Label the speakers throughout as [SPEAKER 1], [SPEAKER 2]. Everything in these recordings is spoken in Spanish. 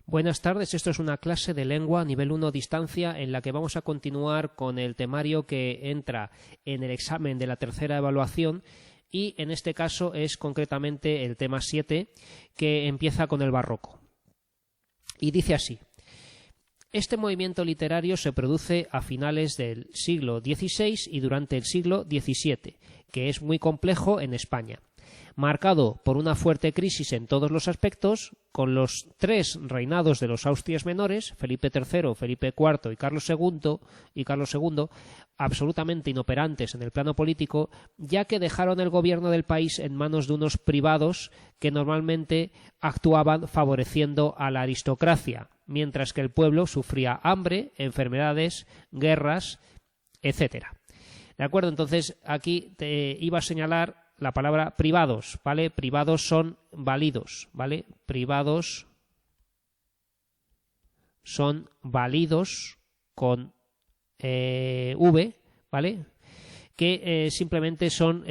[SPEAKER 1] Buenas tardes, esto es una clase de lengua nivel 1 distancia en la que vamos a continuar con el temario que entra en el examen de la tercera evaluación y en este caso es concretamente el tema 7 que empieza con el barroco. Y dice así: este movimiento literario se produce a finales del siglo XVI y durante el siglo XVII, que es muy complejo en España, marcado por una fuerte crisis en todos los aspectos, con los tres reinados de los Austrias menores, Felipe III, Felipe IV y Carlos II, absolutamente inoperantes en el plano político, ya que dejaron el gobierno del país en manos de unos privados que normalmente actuaban favoreciendo a la aristocracia, mientras que el pueblo sufría hambre, enfermedades, guerras, etcétera. ¿De acuerdo? Entonces aquí te iba a señalar la palabra privados, ¿vale? Privados son válidos, ¿vale? Privados son válidos con V, ¿vale? Que simplemente son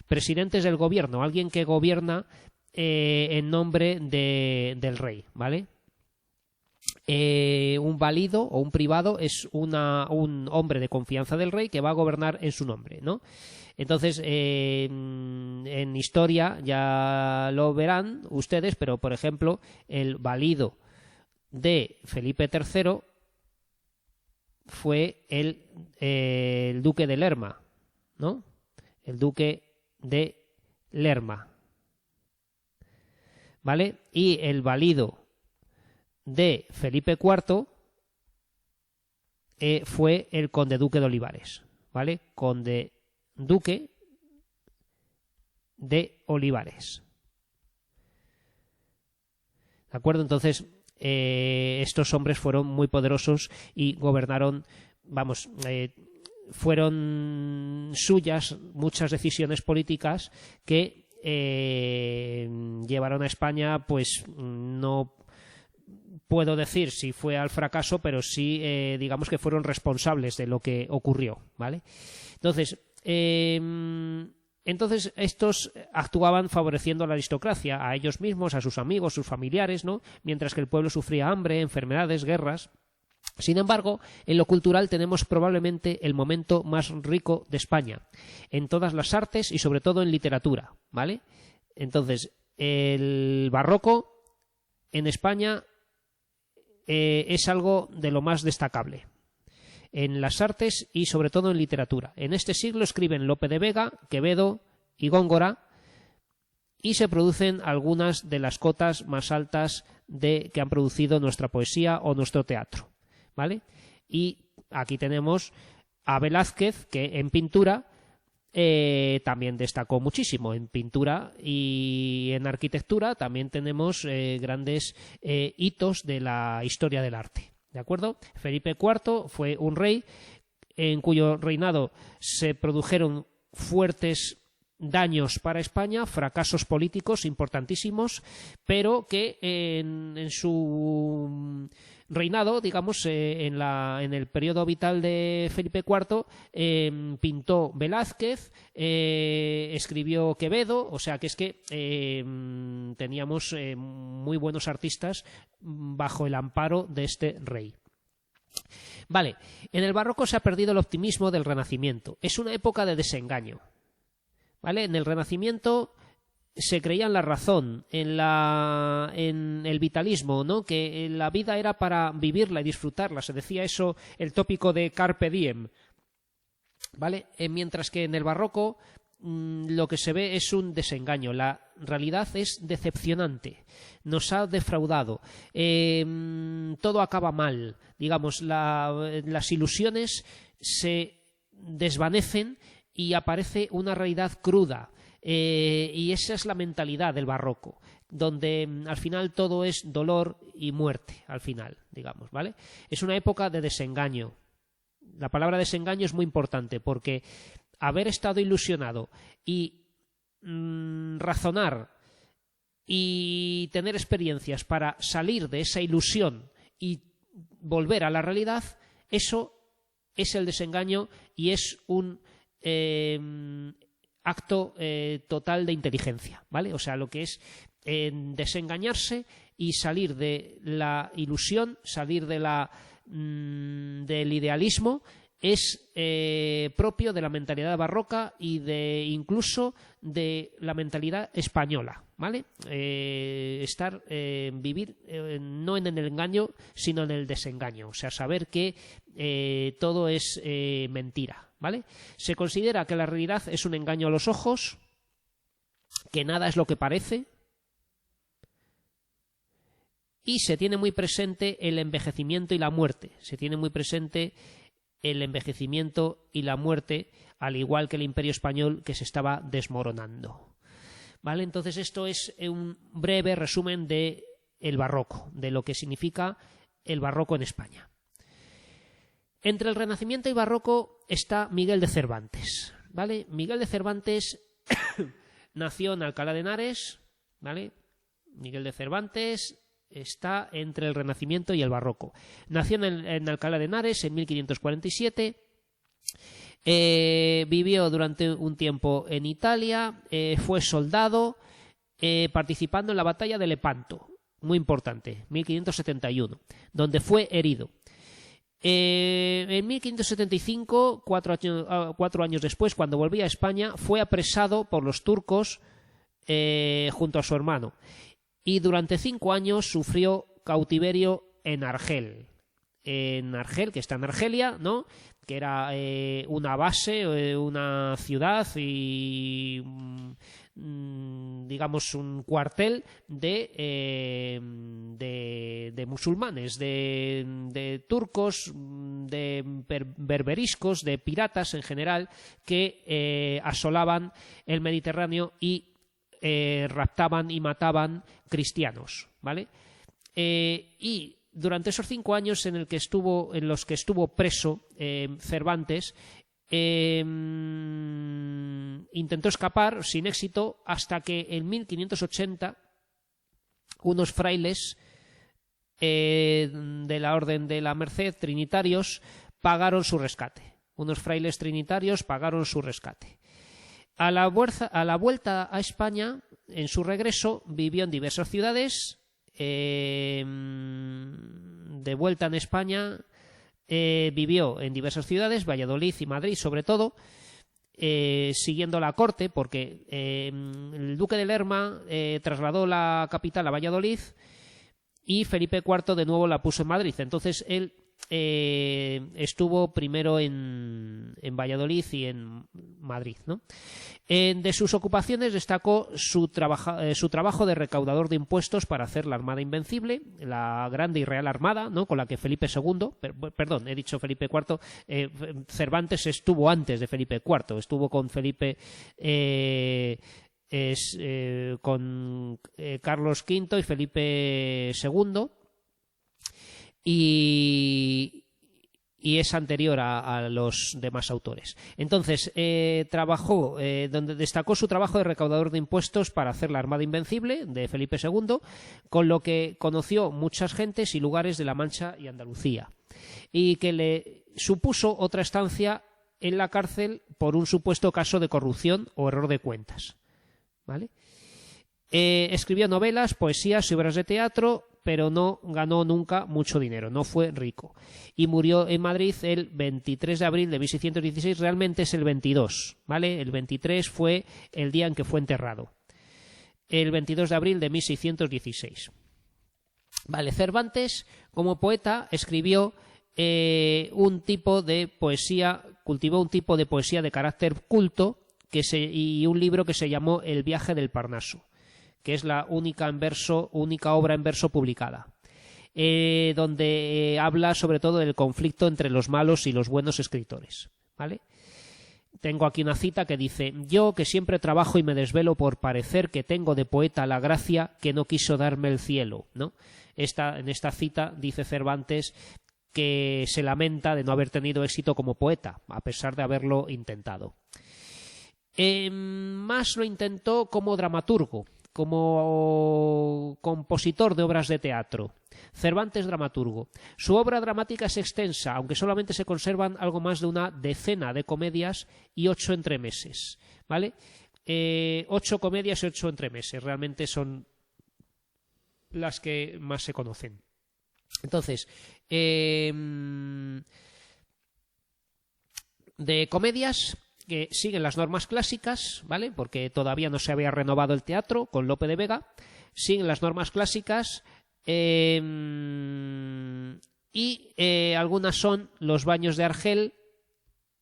[SPEAKER 1] presidentes del gobierno, alguien que gobierna en nombre del rey, ¿vale? Un válido o un privado es un hombre de confianza del rey que va a gobernar en su nombre, ¿no? Entonces, en historia ya lo verán ustedes, pero por ejemplo, el válido de Felipe III fue el duque de Lerma, ¿no? El duque de Lerma, ¿vale? Y el válido de Felipe IV fue el conde duque de Olivares, ¿vale? Conde duque de Olivares. ¿De acuerdo? Entonces, estos hombres fueron muy poderosos y gobernaron, fueron suyas muchas decisiones políticas que llevaron a España, pues no puedo decir si fue al fracaso, pero sí digamos que fueron responsables de lo que ocurrió, ¿vale? Entonces estos actuaban favoreciendo a la aristocracia, a ellos mismos, a sus amigos, sus familiares, ¿no? Mientras que el pueblo sufría hambre, enfermedades, guerras. Sin embargo, en lo cultural tenemos probablemente el momento más rico de España, en todas las artes y sobre todo en literatura, ¿vale? Entonces, el barroco en España es algo de lo más destacable en las artes y sobre todo en literatura. En este siglo escriben Lope de Vega, Quevedo y Góngora y se producen algunas de las cotas más altas que han producido nuestra poesía o nuestro teatro, ¿vale? Y aquí tenemos a Velázquez, que en pintura también destacó muchísimo. En pintura y en arquitectura también tenemos grandes hitos de la historia del arte, ¿de acuerdo? Felipe IV fue un rey en cuyo reinado se produjeron fuertes daños para España, fracasos políticos importantísimos, pero que en su reinado, digamos, en el periodo vital de Felipe IV, pintó Velázquez, escribió Quevedo, o sea que es que teníamos muy buenos artistas bajo el amparo de este rey. Vale, en el barroco se ha perdido el optimismo del Renacimiento. Es una época de desengaño, ¿vale? En el Renacimiento se creía en la razón, en el vitalismo, ¿no? Que la vida era para vivirla y disfrutarla. Se decía eso, el tópico de Carpe Diem, ¿vale? Mientras que en el barroco lo que se ve es un desengaño. La realidad es decepcionante. Nos ha defraudado. Todo acaba mal. Digamos, las ilusiones se desvanecen y aparece una realidad cruda. Y esa es la mentalidad del barroco, donde al final todo es dolor y muerte, al final, digamos, ¿vale? Es una época de desengaño. La palabra desengaño es muy importante porque haber estado ilusionado y razonar y tener experiencias para salir de esa ilusión y volver a la realidad, eso es el desengaño y es un acto total de inteligencia, ¿vale? O sea, lo que es desengañarse y salir de la ilusión, salir de del idealismo, es propio de la mentalidad barroca y incluso de la mentalidad española, ¿vale? Vivir no en el engaño, sino en el desengaño, o sea, saber que todo es mentira, ¿vale? Se considera que la realidad es un engaño a los ojos, que nada es lo que parece, y se tiene muy presente el envejecimiento y la muerte. Se tiene muy presente el envejecimiento y la muerte, al igual que el Imperio Español, que se estaba desmoronando. ¿Vale? Entonces esto es un breve resumen de el barroco, de lo que significa el barroco en España. Entre el Renacimiento y barroco está Miguel de Cervantes, ¿vale? Miguel de Cervantes nació en Alcalá de Henares, ¿vale? Miguel de Cervantes está entre el Renacimiento y el barroco. Nació en Alcalá de Henares en 1547. Vivió durante un tiempo en Italia, fue soldado, participando en la batalla de Lepanto, muy importante, 1571, donde fue herido. En 1575, cuatro años después, cuando volvía a España, fue apresado por los turcos junto a su hermano, y durante 5 años sufrió cautiverio en Argel. En Argel, que está en Argelia, ¿no? Que era una base, una ciudad y digamos un cuartel de musulmanes, de turcos, de berberiscos, de piratas en general, que asolaban el Mediterráneo y raptaban y mataban cristianos, ¿vale? Y durante esos 5 años en los que estuvo preso Cervantes, intentó escapar sin éxito, hasta que en 1580 unos frailes de la Orden de la Merced, trinitarios, pagaron su rescate. Unos frailes trinitarios pagaron su rescate. A la vuelta a España, en su regreso, vivió en diversas ciudades. De vuelta en España, vivió en diversas ciudades, Valladolid y Madrid sobre todo, siguiendo la corte, porque el duque de Lerma trasladó la capital a Valladolid y Felipe IV de nuevo la puso en Madrid. Entonces él estuvo primero en Valladolid y en Madrid, ¿no? De sus ocupaciones destacó su trabajo de recaudador de impuestos para hacer la Armada Invencible, la Grande y Real Armada, ¿no? Con la que Felipe II, perdón, he dicho Felipe IV, Cervantes estuvo antes de Felipe IV, estuvo con Felipe con Carlos V y Felipe II, y es anterior a los demás autores. Entonces, trabajó, donde destacó su trabajo de recaudador de impuestos para hacer la Armada Invencible de Felipe II, con lo que conoció muchas gentes y lugares de La Mancha y Andalucía, y que le supuso otra estancia en la cárcel por un supuesto caso de corrupción o error de cuentas, ¿vale? Escribió novelas, poesías y obras de teatro, pero no ganó nunca mucho dinero, no fue rico. Y murió en Madrid el 23 de abril de 1616, realmente es el 22, ¿vale? El 23 fue el día en que fue enterrado. El 22 de abril de 1616. Vale, Cervantes, como poeta, escribió un tipo de poesía, cultivó un tipo de poesía de carácter culto, y un libro que se llamó El viaje del Parnaso, que es la única obra en verso publicada, donde habla sobre todo del conflicto entre los malos y los buenos escritores, ¿vale? Tengo aquí una cita que dice: yo, que siempre trabajo y me desvelo por parecer que tengo de poeta la gracia que no quiso darme el cielo, ¿no? En esta cita dice Cervantes que se lamenta de no haber tenido éxito como poeta, a pesar de haberlo intentado. Más lo intentó como dramaturgo, como compositor de obras de teatro. Cervantes, dramaturgo. Su obra dramática es extensa, aunque solamente se conservan algo más de una decena de comedias y 8 entremeses, ¿vale? 8 comedias y 8 entremeses, realmente son las que más se conocen. Entonces, de comedias que siguen las normas clásicas, ¿vale? Porque todavía no se había renovado el teatro con Lope de Vega, siguen las normas clásicas y algunas son Los baños de Argel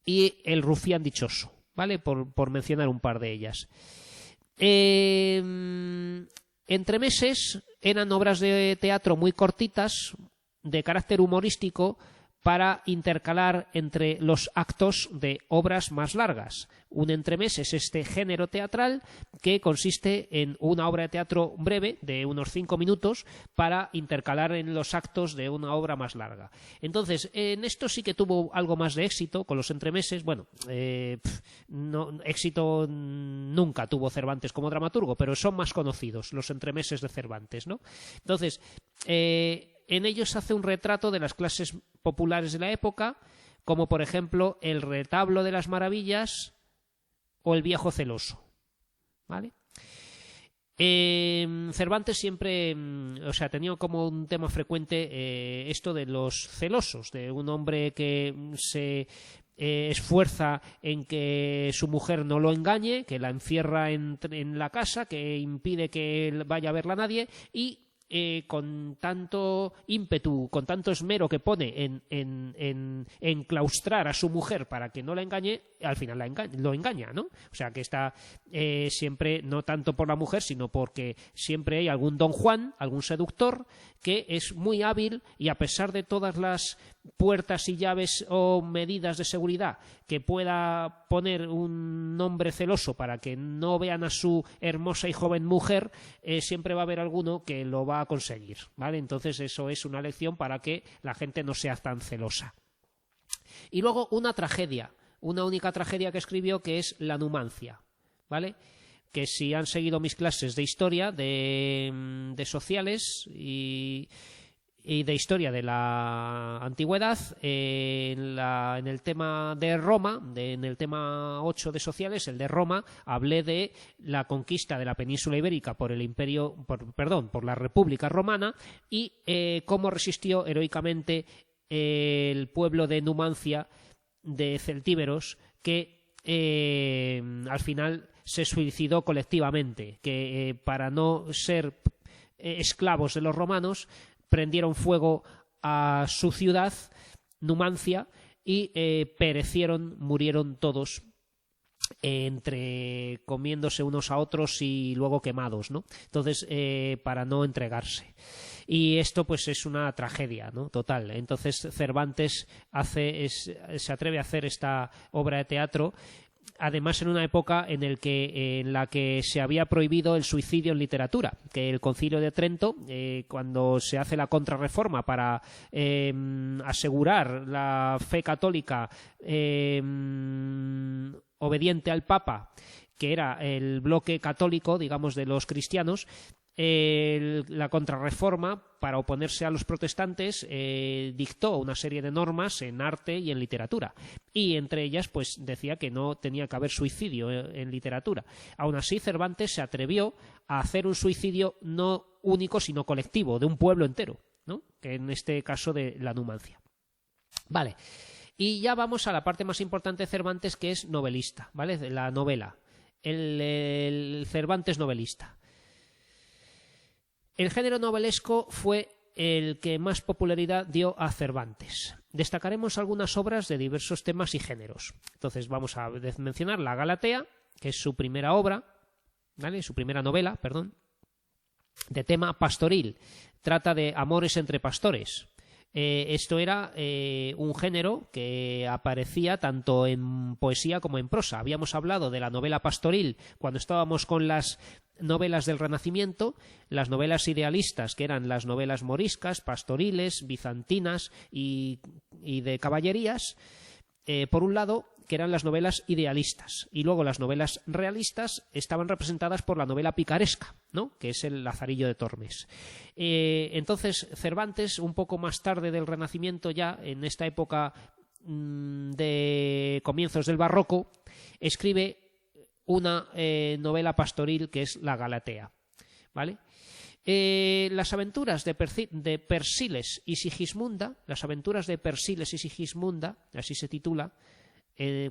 [SPEAKER 1] y El rufián dichoso, ¿vale? Por mencionar un par de ellas. Entremeses eran obras de teatro muy cortitas, de carácter humorístico, para intercalar entre los actos de obras más largas. Un entremés es este género teatral que consiste en una obra de teatro breve de unos 5 minutos para intercalar en los actos de una obra más larga. Entonces, en esto sí que tuvo algo más de éxito con los entremeses. Bueno, éxito nunca tuvo Cervantes como dramaturgo, pero son más conocidos los entremeses de Cervantes, ¿no? Entonces, en ellos hace un retrato de las clases populares de la época, como por ejemplo El retablo de las maravillas o El viejo celoso, ¿vale? Cervantes siempre, tenía como un tema frecuente esto de los celosos, de un hombre que se esfuerza en que su mujer no lo engañe, que la encierra en la casa, que impide que vaya a verla nadie, y con tanto ímpetu, con tanto esmero que pone en enclaustrar a su mujer para que no la engañe, al final lo engaña, ¿no? O sea, que está siempre, no tanto por la mujer, sino porque siempre hay algún don Juan, algún seductor, que es muy hábil y a pesar de todas las puertas y llaves o medidas de seguridad que pueda poner un hombre celoso para que no vean a su hermosa y joven mujer, siempre va a haber alguno que lo va a conseguir, ¿vale? Entonces eso es una lección para que la gente no sea tan celosa. Y luego una tragedia, una única tragedia que escribió, que es La Numancia, ¿vale? Que si han seguido mis clases de historia, de sociales y de historia de la antigüedad, en el tema de Roma, en el tema 8 de sociales, el de Roma, hablé de la conquista de la península ibérica por la República Romana y cómo resistió heroicamente el pueblo de Numancia de celtíberos, que al final se suicidó colectivamente, que para no ser esclavos de los romanos prendieron fuego a su ciudad, Numancia, y murieron todos entre comiéndose unos a otros y luego quemados, ¿no? Entonces, para no entregarse. Y esto pues es una tragedia, ¿no? Total. Entonces Cervantes se atreve a hacer esta obra de teatro, además en una época en la que se había prohibido el suicidio en literatura, que el Concilio de Trento, cuando se hace la contrarreforma para asegurar la fe católica obediente al Papa, que era el bloque católico, digamos, de los cristianos, la contrarreforma, para oponerse a los protestantes, dictó una serie de normas en arte y en literatura, y entre ellas pues decía que no tenía que haber suicidio en literatura. Aún así, Cervantes se atrevió a hacer un suicidio no único sino colectivo, de un pueblo entero, ¿no? Que en este caso de la Numancia. Vale, y ya vamos a la parte más importante de Cervantes, que es novelista, ¿vale? La novela, el Cervantes novelista. El género novelesco fue el que más popularidad dio a Cervantes. Destacaremos algunas obras de diversos temas y géneros. Entonces vamos a mencionar La Galatea, que es su primera obra, ¿vale? Su primera novela, perdón, de tema pastoril. Trata de amores entre pastores. Esto era un género que aparecía tanto en poesía como en prosa. Habíamos hablado de la novela pastoril cuando estábamos con las novelas del Renacimiento, las novelas idealistas, que eran las novelas moriscas, pastoriles, bizantinas y de caballerías, por un lado, que eran las novelas idealistas, y luego las novelas realistas estaban representadas por la novela picaresca, ¿no? Que es el Lazarillo de Tormes. Entonces Cervantes, un poco más tarde del Renacimiento, ya en esta época de comienzos del Barroco, escribe una novela pastoril que es la Galatea, ¿vale? Las aventuras de Persiles y Sigismunda, las aventuras de Persiles y Sigismunda, así se titula,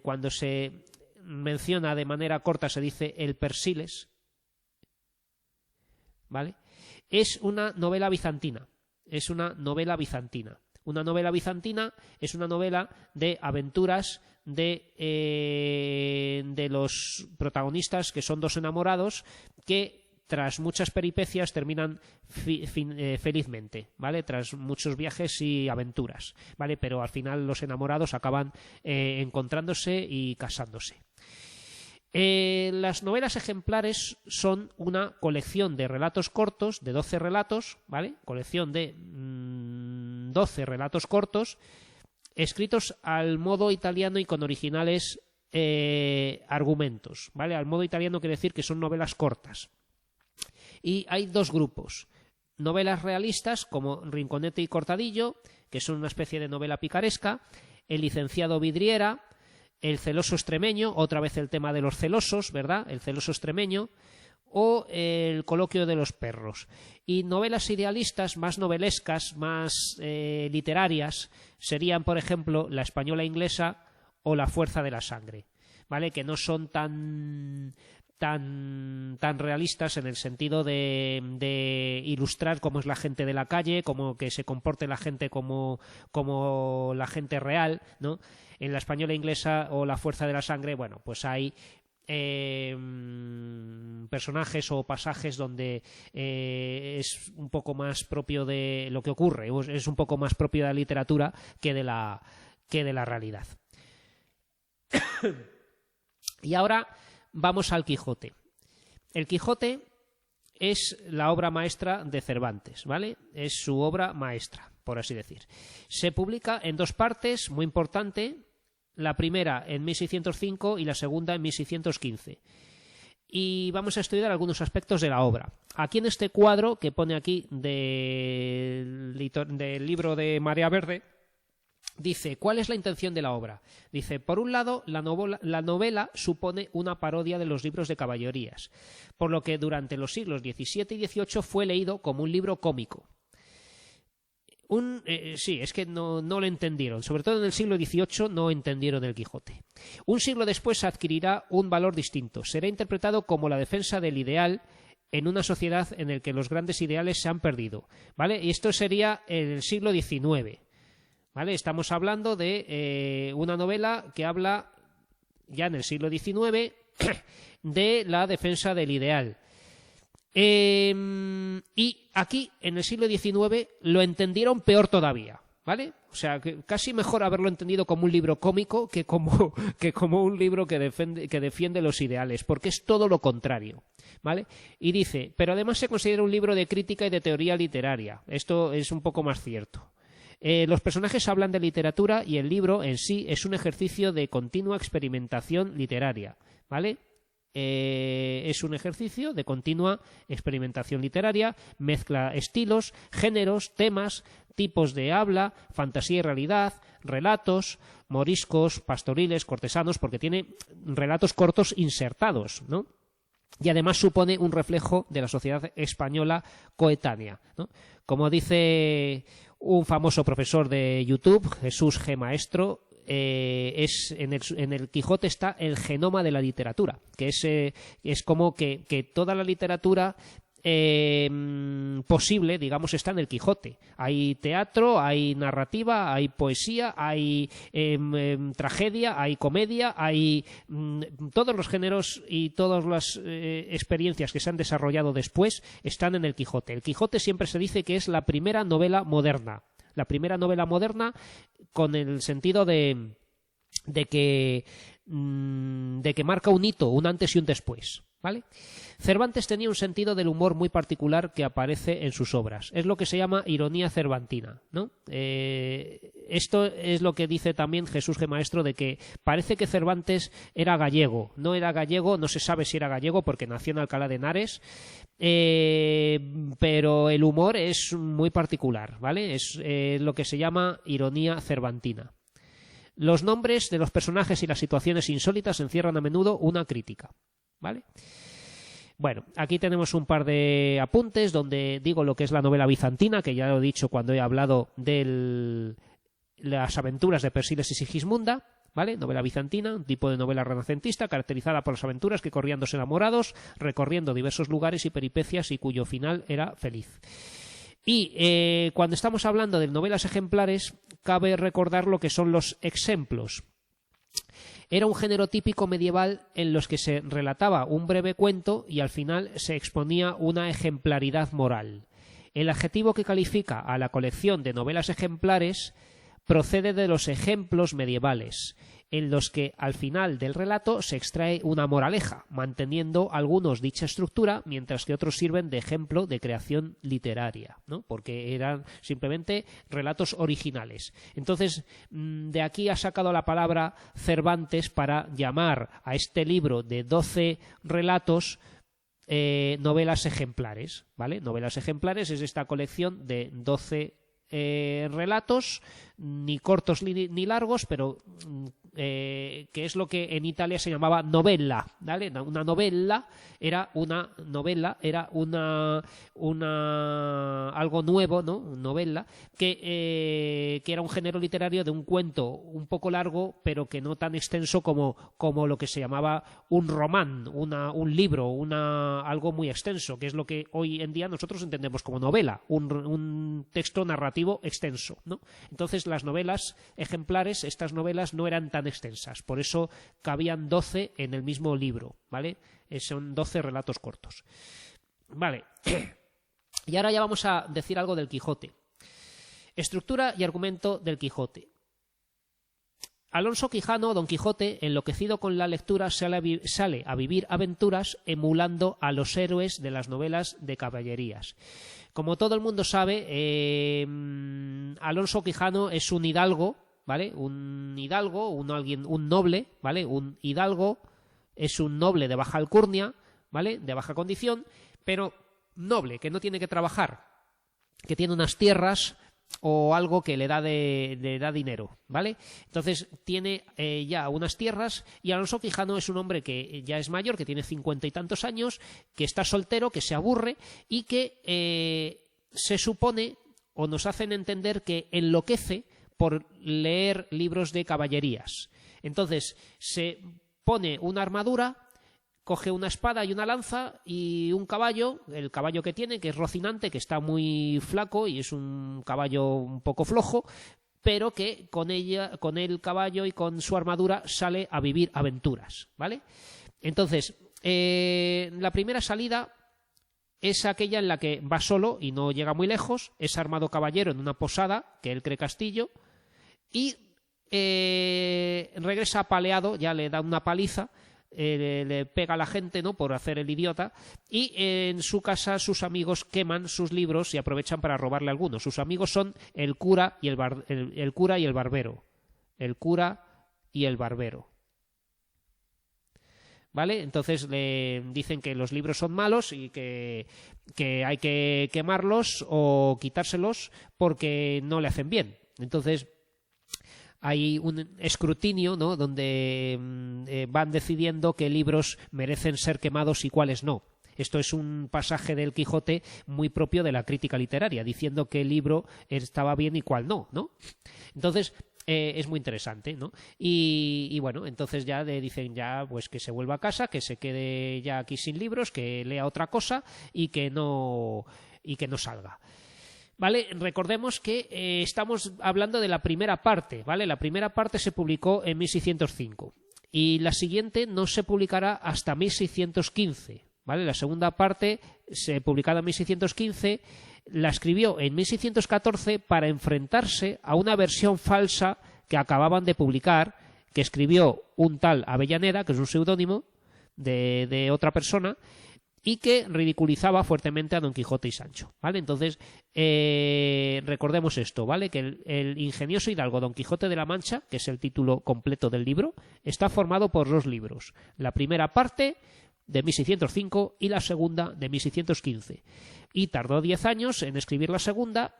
[SPEAKER 1] cuando se menciona de manera corta se dice el Persiles, ¿vale? Es una novela bizantina, es una novela bizantina. Una novela bizantina es una novela de aventuras de los protagonistas, que son dos enamorados que tras muchas peripecias terminan felizmente, ¿vale? Tras muchos viajes y aventuras, ¿vale? Pero al final los enamorados acaban encontrándose y casándose. Las novelas ejemplares son una colección de relatos cortos, de 12 relatos, ¿vale? Colección de 12 relatos cortos, escritos al modo italiano y con originales argumentos, ¿vale? Al modo italiano quiere decir que son novelas cortas. Y hay dos grupos: novelas realistas como Rinconete y Cortadillo, que son una especie de novela picaresca, El licenciado Vidriera, El celoso extremeño, otra vez el tema de los celosos, ¿verdad? El celoso extremeño, o El coloquio de los perros. Y novelas idealistas, más novelescas, más literarias, serían, por ejemplo, La española inglesa o La fuerza de la sangre, ¿vale? Que no son tan realistas en el sentido de ilustrar cómo es la gente de la calle, cómo que se comporte la gente como la gente real, ¿no? En La española inglesa o La fuerza de la sangre, bueno, pues hay personajes o pasajes donde es un poco más propio de lo que ocurre, es un poco más propio de la literatura que de la realidad. Y ahora vamos al Quijote. El Quijote es la obra maestra de Cervantes, ¿vale? Es su obra maestra, por así decir. Se publica en dos partes, muy importante, la primera en 1605 y la segunda en 1615. Y vamos a estudiar algunos aspectos de la obra. Aquí en este cuadro que pone aquí del libro de Marea Verde, dice, ¿cuál es la intención de la obra? Dice, por un lado, la novela supone una parodia de los libros de caballerías, por lo que durante los siglos XVII y XVIII fue leído como un libro cómico. Sí, es que no lo entendieron, sobre todo en el siglo XVIII no entendieron el Quijote. Un siglo después adquirirá un valor distinto, será interpretado como la defensa del ideal en una sociedad en la que los grandes ideales se han perdido, ¿vale? Y esto sería en el siglo XIX. ¿Vale? Estamos hablando de una novela que habla ya en el siglo XIX de la defensa del ideal. Y aquí, en el siglo XIX, lo entendieron peor todavía, ¿vale? O sea, que casi mejor haberlo entendido como un libro cómico que como un libro que defiende los ideales, porque es todo lo contrario, ¿vale? Y dice, pero además se considera un libro de crítica y de teoría literaria. Esto es un poco más cierto. Los personajes hablan de literatura y el libro en sí es un ejercicio de continua experimentación literaria, ¿vale? Es un ejercicio de continua experimentación literaria, mezcla estilos, géneros, temas, tipos de habla, fantasía y realidad, relatos, moriscos, pastoriles, cortesanos, porque tiene relatos cortos insertados, ¿no? Y además supone un reflejo de la sociedad española coetánea, ¿no? Como dice un famoso profesor de YouTube, Jesús G. Maestro, en el Quijote está el genoma de la literatura, que es como que toda la literatura posible, digamos, está en el Quijote. Hay teatro, hay narrativa, hay poesía, hay tragedia, hay comedia, hay todos los géneros y todas las experiencias que se han desarrollado después están en el Quijote. El Quijote siempre se dice que es la primera novela moderna. La primera novela moderna con el sentido de que marca un hito, un antes y un después, ¿vale? Cervantes tenía un sentido del humor muy particular que aparece en sus obras. Es lo que se llama ironía cervantina, ¿no? Esto es lo que dice también Jesús G. Maestro, de que parece que Cervantes era gallego. No era gallego, no se sabe si era gallego porque nació en Alcalá de Henares, pero el humor es muy particular, ¿vale? Es lo que se llama ironía cervantina. Los nombres de los personajes y las situaciones insólitas encierran a menudo una crítica. ¿vale? Bueno, aquí tenemos un par de apuntes donde digo lo que es la novela bizantina, que ya lo he dicho cuando he hablado de las aventuras de Persíles y Sigismunda, ¿vale? Novela bizantina, un tipo de novela renacentista caracterizada por las aventuras que corrían dos enamorados, recorriendo diversos lugares y peripecias y cuyo final era feliz. Y cuando estamos hablando de novelas ejemplares, cabe recordar lo que son los exemplos. Era un género típico medieval en los que se relataba un breve cuento y al final se exponía una ejemplaridad moral. El adjetivo que califica a la colección de novelas ejemplares procede de los ejemplos medievales, en los que al final del relato se extrae una moraleja, manteniendo algunos dicha estructura, mientras que otros sirven de ejemplo de creación literaria, ¿no? Porque eran simplemente relatos originales. Entonces, de aquí ha sacado la palabra Cervantes para llamar a este libro de 12 relatos novelas ejemplares, ¿vale? Novelas ejemplares es esta colección de 12 relatos, ni cortos ni largos, pero que es lo que en Italia se llamaba novella, ¿vale? Una novela era algo nuevo, ¿no? Novela, que era un género literario de un cuento un poco largo, pero que no tan extenso como lo que se llamaba un román, un libro, algo muy extenso, que es lo que hoy en día nosotros entendemos como novela, un texto narrativo extenso, ¿no? Entonces las novelas ejemplares, estas novelas no eran tan extensas, por eso cabían 12 en el mismo libro, ¿vale? Son 12 relatos cortos. Vale, y ahora ya vamos a decir algo del Quijote. Estructura y argumento del Quijote. Alonso Quijano, Don Quijote, enloquecido con la lectura, sale a vivir aventuras emulando a los héroes de las novelas de caballerías. Como todo el mundo sabe, Alonso Quijano es un hidalgo, ¿vale? Un hidalgo, un noble, ¿vale? Un hidalgo es un noble de baja alcurnia, ¿vale? De baja condición, pero noble, que no tiene que trabajar, que tiene unas tierras o algo que le da dinero, ¿vale? Entonces tiene ya unas tierras, y Alonso Quijano es un hombre que ya es mayor, que tiene 50 y tantos años, que está soltero, que se aburre y que se supone, o nos hacen entender, que enloquece por leer libros de caballerías. Entonces se pone una armadura, coge una espada y una lanza y un caballo, el caballo que tiene, que es Rocinante, que está muy flaco y es un caballo un poco flojo, pero que con el caballo y con su armadura sale a vivir aventuras, ¿vale? Entonces, la primera salida es aquella en la que va solo y no llega muy lejos, es armado caballero en una posada, que él cree castillo, y regresa apaleado, ya le da una paliza, le pega a la gente, ¿no?, por hacer el idiota, y en su casa sus amigos queman sus libros y aprovechan para robarle algunos. Sus amigos son el cura y el barbero. El cura y el barbero. ¿Vale? Entonces le dicen que los libros son malos y que hay que quemarlos o quitárselos porque no le hacen bien. Entonces hay un escrutinio, ¿no?, donde van decidiendo qué libros merecen ser quemados y cuáles no. Esto es un pasaje del Quijote muy propio de la crítica literaria, diciendo qué libro estaba bien y cuál no, ¿no? Entonces es muy interesante, ¿no? Y bueno, entonces ya le dicen ya pues que se vuelva a casa, que se quede ya aquí sin libros, que lea otra cosa y que no salga. ¿Vale? Recordemos que estamos hablando de la primera parte, ¿vale? La primera parte se publicó en 1605 y la siguiente no se publicará hasta 1615, ¿vale? La segunda parte, publicada en 1615, la escribió en 1614 para enfrentarse a una versión falsa que acababan de publicar, que escribió un tal Avellaneda, que es un seudónimo de otra persona, y que ridiculizaba fuertemente a Don Quijote y Sancho, ¿vale? Entonces, recordemos esto, ¿vale? Que el ingenioso hidalgo Don Quijote de la Mancha, que es el título completo del libro, está formado por dos libros. La primera parte, de 1605, y la segunda, de 1615. Y tardó 10 años en escribir la segunda,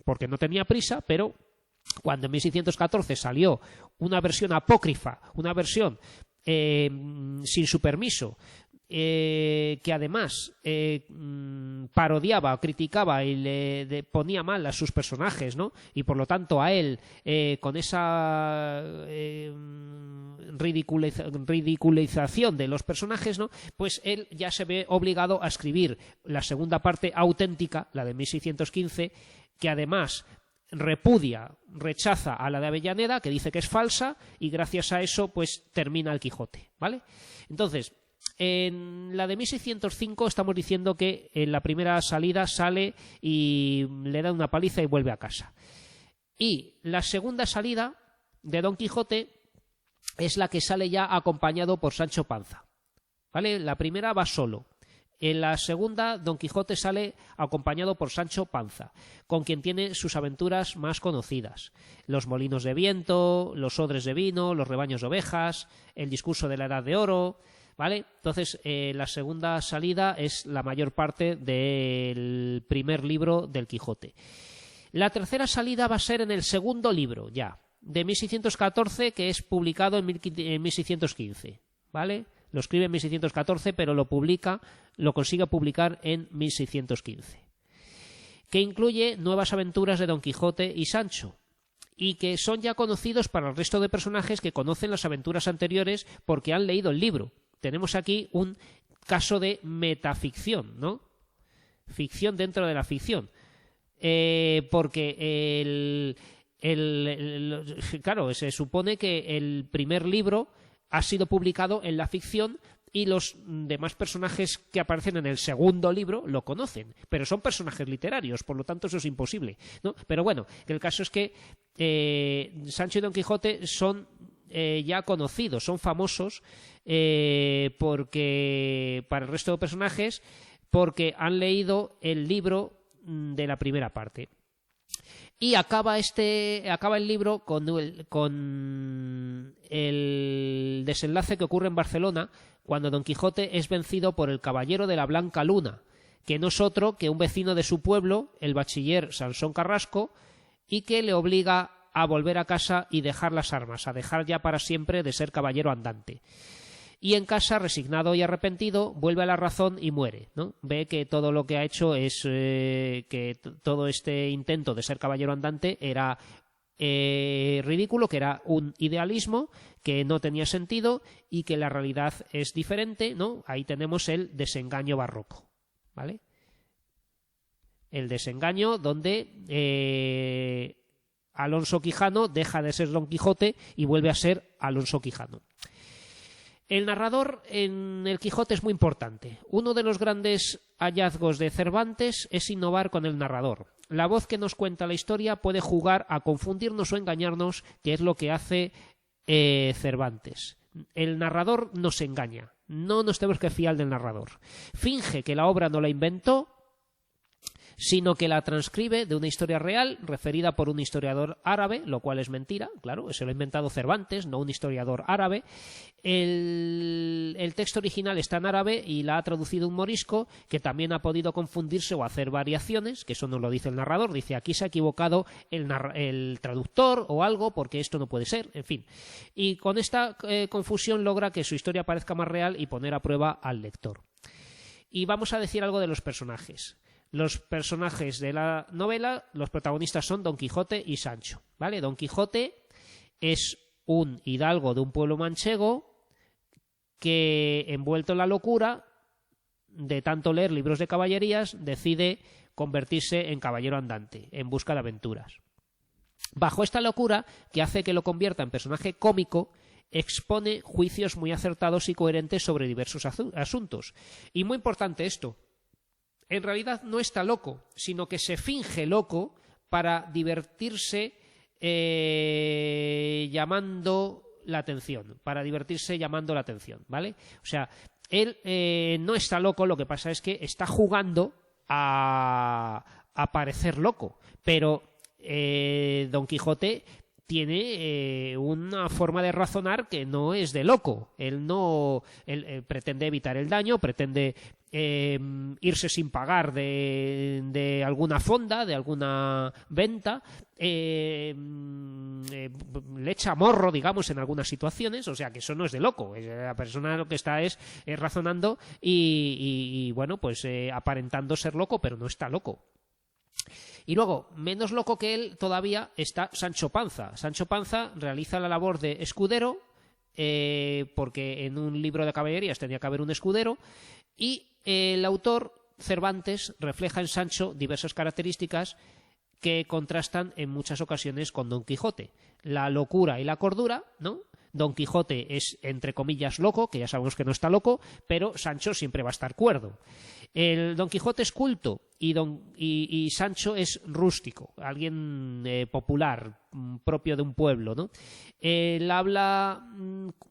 [SPEAKER 1] porque no tenía prisa, pero cuando en 1614 salió una versión apócrifa, una versión sin su permiso, que además parodiaba, criticaba y le ponía mal a sus personajes, ¿no? Y por lo tanto a él, con esa ridiculización de los personajes, ¿no? Pues él ya se ve obligado a escribir la segunda parte auténtica, la de 1615, que además rechaza a la de Avellaneda, que dice que es falsa, y gracias a eso pues termina el Quijote, ¿vale? Entonces, en la de 1605 estamos diciendo que en la primera salida sale y le da una paliza y vuelve a casa. Y la segunda salida de Don Quijote es la que sale ya acompañado por Sancho Panza, ¿vale? La primera va solo. En la segunda, Don Quijote sale acompañado por Sancho Panza, con quien tiene sus aventuras más conocidas. Los molinos de viento, los odres de vino, los rebaños de ovejas, el discurso de la Edad de Oro, ¿vale? Entonces, la segunda salida es la mayor parte del primer libro del Quijote. La tercera salida va a ser en el segundo libro, ya, de 1614, que es publicado en 1615, ¿vale? Lo escribe en 1614, pero lo consigue publicar en 1615. Que incluye nuevas aventuras de Don Quijote y Sancho, y que son ya conocidos para el resto de personajes que conocen las aventuras anteriores porque han leído el libro. Tenemos aquí un caso de metaficción, ¿no? Ficción dentro de la ficción. Porque claro, se supone que el primer libro ha sido publicado en la ficción y los demás personajes que aparecen en el segundo libro lo conocen, pero son personajes literarios, por lo tanto eso es imposible, ¿no? Pero bueno, el caso es que Sancho y Don Quijote son ya conocidos, son famosos porque para el resto de personajes, porque han leído el libro de la primera parte. Y acaba el libro con el desenlace que ocurre en Barcelona cuando Don Quijote es vencido por el caballero de la Blanca Luna, que no es otro que un vecino de su pueblo, el bachiller Sansón Carrasco, y que le obliga a volver a casa y dejar las armas, a dejar ya para siempre de ser caballero andante. Y en casa, resignado y arrepentido, vuelve a la razón y muere, ¿no? Ve que todo lo que ha hecho es que todo este intento de ser caballero andante era ridículo, que era un idealismo, que no tenía sentido y que la realidad es diferente, ¿no? Ahí tenemos el desengaño barroco, ¿vale? El desengaño donde Alonso Quijano deja de ser Don Quijote y vuelve a ser Alonso Quijano. El narrador en el Quijote es muy importante. Uno de los grandes hallazgos de Cervantes es innovar con el narrador. La voz que nos cuenta la historia puede jugar a confundirnos o engañarnos, que es lo que hace Cervantes. El narrador nos engaña. No nos tenemos que fiar del narrador. Finge que la obra no la inventó, sino que la transcribe de una historia real referida por un historiador árabe, lo cual es mentira, claro, eso lo ha inventado Cervantes, no un historiador árabe. El texto original está en árabe y la ha traducido un morisco que también ha podido confundirse o hacer variaciones, que eso no lo dice el narrador, dice aquí se ha equivocado el traductor o algo porque esto no puede ser, en fin. Y con esta confusión logra que su historia parezca más real y poner a prueba al lector. Y vamos a decir algo de los personajes. Los personajes de la novela, los protagonistas son Don Quijote y Sancho, ¿vale? Don Quijote es un hidalgo de un pueblo manchego que, envuelto en la locura de tanto leer libros de caballerías, decide convertirse en caballero andante, en busca de aventuras. Bajo esta locura, que hace que lo convierta en personaje cómico, expone juicios muy acertados y coherentes sobre diversos asuntos. Y muy importante esto, en realidad no está loco, sino que se finge loco para divertirse llamando la atención, ¿vale? O sea, él no está loco, lo que pasa es que está jugando a parecer loco, pero Don Quijote tiene una forma de razonar que no es de loco. Él pretende evitar el daño, pretende irse sin pagar de alguna fonda, de alguna venta, le echa morro, digamos, en algunas situaciones, o sea que eso no es de loco, la persona lo que está es razonando y bueno, pues aparentando ser loco, pero no está loco. Y luego, menos loco que él todavía está Sancho Panza. Sancho Panza realiza la labor de escudero, porque en un libro de caballerías tenía que haber un escudero, y el autor Cervantes refleja en Sancho diversas características que contrastan en muchas ocasiones con Don Quijote. La locura y la cordura, ¿no? Don Quijote es, entre comillas, loco, que ya sabemos que no está loco, pero Sancho siempre va a estar cuerdo. El Don Quijote es culto y Sancho es rústico, alguien popular, propio de un pueblo, ¿no? El habla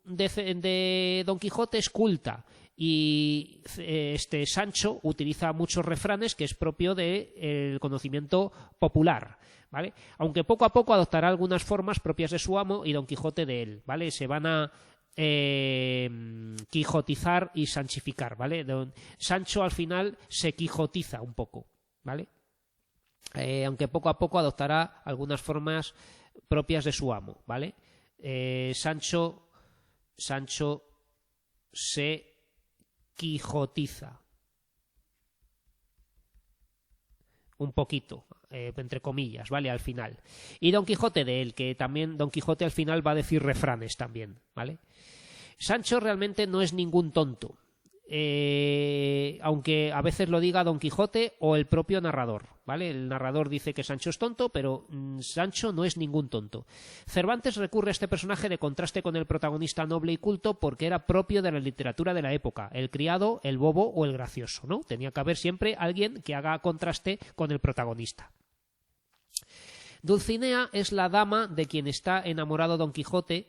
[SPEAKER 1] de Don Quijote es culta y Sancho utiliza muchos refranes que es propio del conocimiento popular, ¿vale? Aunque poco a poco adoptará algunas formas propias de su amo y Don Quijote de él, ¿vale? Se van a quijotizar y sanchificar, ¿vale? Sancho al final se quijotiza un poco, ¿vale? Aunque poco a poco adoptará algunas formas propias de su amo, ¿vale? Sancho se quijotiza un poquito, entre comillas, ¿vale? Al final. Y Don Quijote de él, que también Don Quijote al final va a decir refranes también, ¿vale? Sancho realmente no es ningún tonto, aunque a veces lo diga Don Quijote o el propio narrador, ¿vale? El narrador dice que Sancho es tonto, pero Sancho no es ningún tonto. Cervantes recurre a este personaje de contraste con el protagonista noble y culto porque era propio de la literatura de la época, el criado, el bobo o el gracioso, ¿no? Tenía que haber siempre alguien que haga contraste con el protagonista. Dulcinea es la dama de quien está enamorado Don Quijote,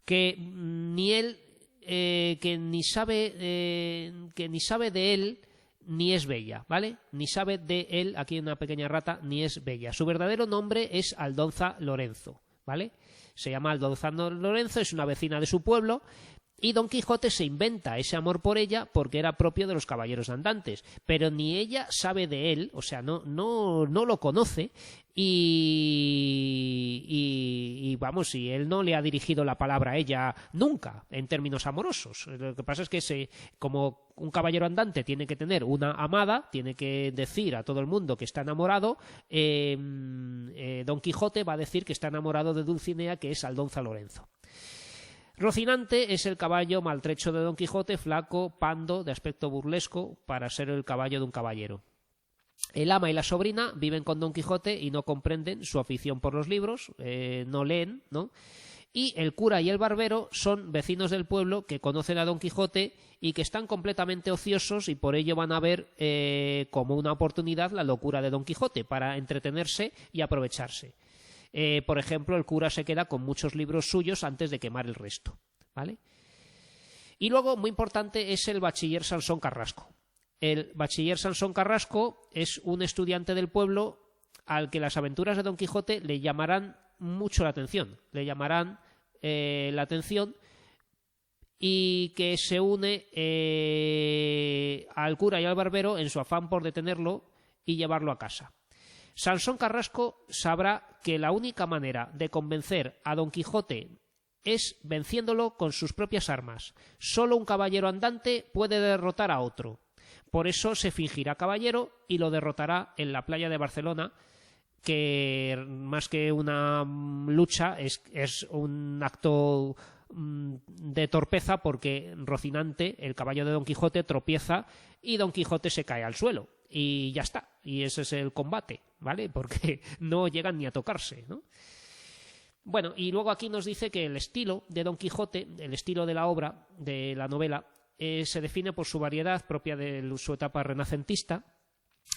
[SPEAKER 1] que ni él que ni sabe de él ni es bella, ¿vale? Ni sabe de él, aquí hay una pequeña rata, ni es bella. Su verdadero nombre es Aldonza Lorenzo, ¿vale? Se llama Aldonza Lorenzo, es una vecina de su pueblo. Y Don Quijote se inventa ese amor por ella porque era propio de los caballeros andantes, pero ni ella sabe de él, o sea, no lo conoce y vamos, y él no le ha dirigido la palabra a ella nunca en términos amorosos. Lo que pasa es que como un caballero andante tiene que tener una amada, tiene que decir a todo el mundo que está enamorado, Don Quijote va a decir que está enamorado de Dulcinea, que es Aldonza Lorenzo. Rocinante es el caballo maltrecho de Don Quijote, flaco, pando, de aspecto burlesco, para ser el caballo de un caballero. El ama y la sobrina viven con Don Quijote y no comprenden su afición por los libros, no leen, ¿no? Y el cura y el barbero son vecinos del pueblo que conocen a Don Quijote y que están completamente ociosos y por ello van a ver como una oportunidad la locura de Don Quijote para entretenerse y aprovecharse. Por ejemplo, el cura se queda con muchos libros suyos antes de quemar el resto, ¿vale? Y luego, muy importante, es el bachiller Sansón Carrasco. El bachiller Sansón Carrasco es un estudiante del pueblo al que las aventuras de Don Quijote le llamarán mucho la atención, y que se une al cura y al barbero en su afán por detenerlo y llevarlo a casa. Sansón Carrasco sabrá que la única manera de convencer a Don Quijote es venciéndolo con sus propias armas. Solo un caballero andante puede derrotar a otro. Por eso se fingirá caballero y lo derrotará en la playa de Barcelona, que más que una lucha es un acto de torpeza, porque Rocinante, el caballo de Don Quijote, tropieza y Don Quijote se cae al suelo. Y ya está, y ese es el combate, ¿vale? Porque no llegan ni a tocarse, ¿no? Bueno, y luego aquí nos dice que el estilo de Don Quijote, el estilo de la obra, de la novela, se define por su variedad propia de su etapa renacentista.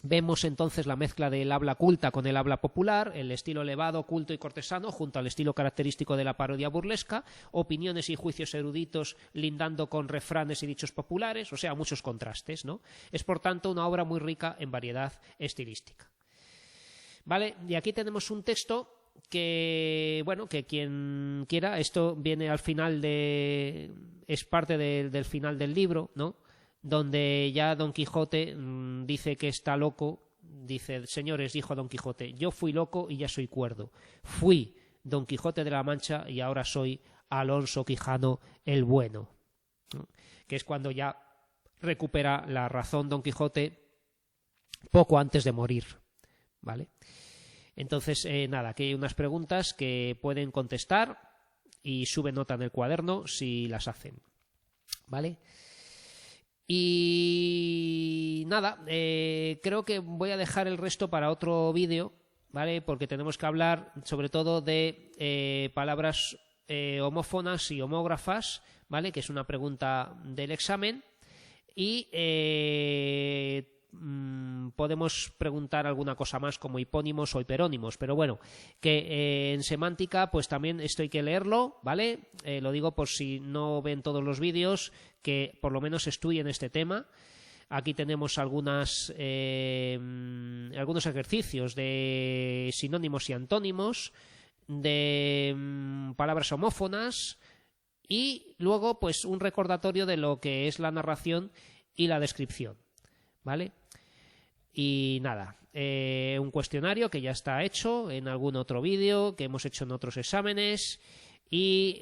[SPEAKER 1] Vemos entonces la mezcla del habla culta con el habla popular, el estilo elevado, culto y cortesano, junto al estilo característico de la parodia burlesca, opiniones y juicios eruditos lindando con refranes y dichos populares, o sea, muchos contrastes, ¿no? Es, por tanto, una obra muy rica en variedad estilística. ¿Vale? Y aquí tenemos un texto que, bueno, que quien quiera, esto viene al final es parte del final del libro, ¿no? donde ya Don Quijote dice que está loco. Dice: señores, dijo Don Quijote, yo fui loco y ya soy cuerdo. Fui Don Quijote de la Mancha y ahora soy Alonso Quijano el Bueno, ¿no? Que es cuando ya recupera la razón Don Quijote poco antes de morir, ¿vale? Entonces, nada, aquí hay unas preguntas que pueden contestar y suben nota en el cuaderno si las hacen, ¿vale? Y nada, creo que voy a dejar el resto para otro vídeo, ¿vale? Porque tenemos que hablar sobre todo de palabras homófonas y homógrafas, ¿vale? Que es una pregunta del examen. Y podemos preguntar alguna cosa más como hipónimos o hiperónimos, pero bueno, que en semántica pues también esto hay que leerlo, ¿vale? Lo digo por si no ven todos los vídeos, que por lo menos estudien este tema. Aquí tenemos algunos ejercicios de sinónimos y antónimos, de palabras homófonas, y luego pues un recordatorio de lo que es la narración y la descripción, ¿vale? Y nada, un cuestionario que ya está hecho en algún otro vídeo que hemos hecho en otros exámenes, y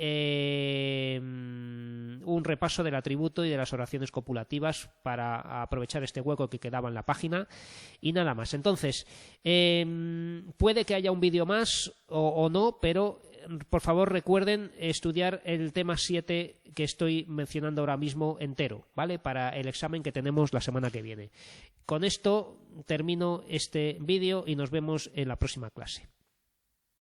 [SPEAKER 1] un repaso del atributo y de las oraciones copulativas para aprovechar este hueco que quedaba en la página, y nada más. Entonces, puede que haya un vídeo más o no, pero por favor recuerden estudiar el tema 7 que estoy mencionando ahora mismo entero, ¿vale? Para el examen que tenemos la semana que viene. Con esto termino este vídeo y nos vemos en la próxima clase.